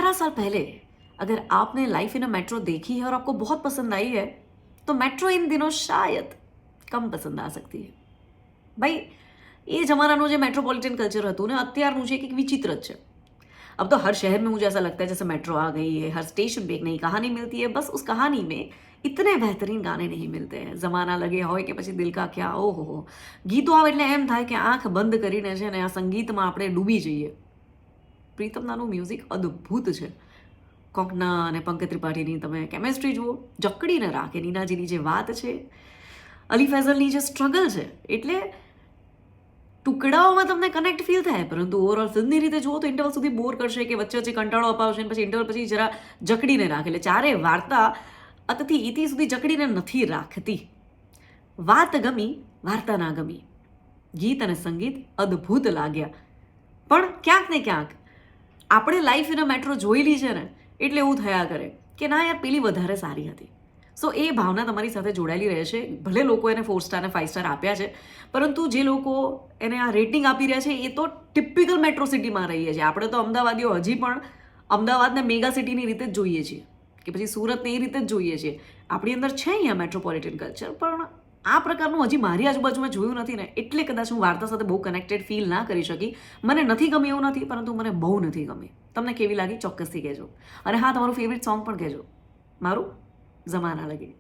18 साल पहले अगर आपने लाइफ इन अ मेट्रो देखी है और आपको बहुत पसंद आई है तो मेट्रो इन दिनों शायद कम पसंद आ सकती है ભાઈ એ જમાનાનું જે मेट्रोपॉलिटन कल्चर હતું ને અત્યારનું છે એક विचित्र જ છે। अब तो हर शहर में मुझे ऐसा लगता है जैसे मेट्रो आ गई है, हर स्टेशन पे एक नई कहानी मिलती है। बस उस कहानी में इतने बेहतरीन गाने नहीं मिलते हैं। जमाना लगे હોય કે પછી દિલ કા ક્યા, ઓહો ગીતો આવે એટલે એમ થાય કે આંખ બંધ કરીને છે ને આ સંગીતમાં આપણે ડૂબી જઈએ। પ્રીતમદાનું મ્યુઝિક અદ્ભુત છે। કોંકના અને પંકજ ત્રિપાઠીની તમે કેમેસ્ટ્રી જુઓ, જકડીને રાખે નીનાજીની જે વાત છે, અલી ફૈઝલની જે સ્ટ્રગલ છે, એટલે ટુકડાઓમાં તમને કનેક્ટ ફીલ થાય, પરંતુ ઓવરઓલ ફિલ્મની રીતે જુઓ તો ઇન્ટરવલ સુધી બોર કરશે કે વચ્ચે વચ્ચે કંટાળો અપાવશે, પછી ઇન્ટરવલ પછી જરા જકડીને રાખે। એટલે ચારે વાર્તા અતથી ઇતિ સુધી જકડીને નથી રાખતી। વાત ગમી, વાર્તા ના ગમી, ગીત અને સંગીત અદ્ભુત લાગ્યા, પણ ક્યાંક ને ક્યાંક આપણે લાઈફ ઇન અ મેટ્રો જોયેલી છે ને એટલે એવું થયા કરે કે ના યાર પેલી વધારે સારી હતી। સો એ ભાવના તમારી સાથે જોડાયેલી રહેશે। ભલે લોકો એને 4 સ્ટાર અને 5 સ્ટાર આપ્યા છે, પરંતુ જે લોકો એને આ રેટિંગ આપી રહ્યા છે એ તો ટિપિકલ મેટ્રો સિટીમાં રહીએ છીએ। આપણે તો અમદાવાદીઓ હજી પણ અમદાવાદને મેગા સિટીની રીતે જ જોઈએ છીએ કે પછી સુરતને એ રીતે જ જોઈએ છીએ। આપણી અંદર છે અહીંયા મેટ્રોપોલિટન કલ્ચર, પણ આ પ્રકારનું હજી મારી આજુબાજુમાં જોયું નથી ને એટલે કદાચ હું વાર્તા સાથે બહુ કનેક્ટેડ ફીલ ના કરી શકી। મને નથી ગમી એવું નથી, પરંતુ મને બહુ નથી ગમી। તમને કેવી લાગી ચોક્કસથી કહેજો, અને હા તમારું ફેવરિટ સોંગ પણ કહેજો। મારું ज़माना लगे।